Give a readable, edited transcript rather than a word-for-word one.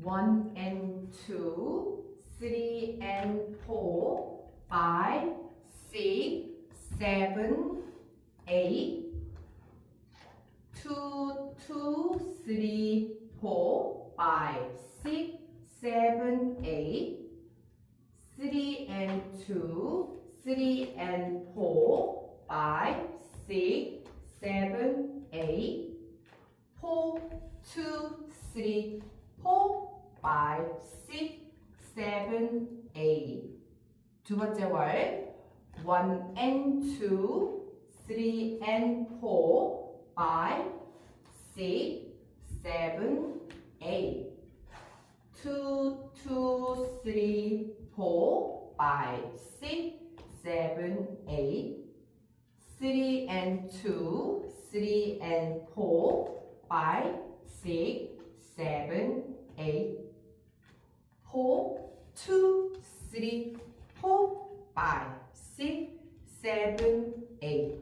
1 and 2, 3 and 4, 5, 6, 7, 8, 2, 2, 3, 4, 5, 6, 7, 8, 3 and 2, 3 and 4, 5, 6, 7, 8, 4, 2, 3, 4, 5, 6, 7, 8. 두 번째 월 1 and 2, 3 and 4, 5, 6, 7, 8. 2, 2, 3, 4, 5, 6, 7, 8. 3 and 2, 3 and 4, 5, 6, 7, 8. 4, 2, 3, 4, 5, 6, 7, 8.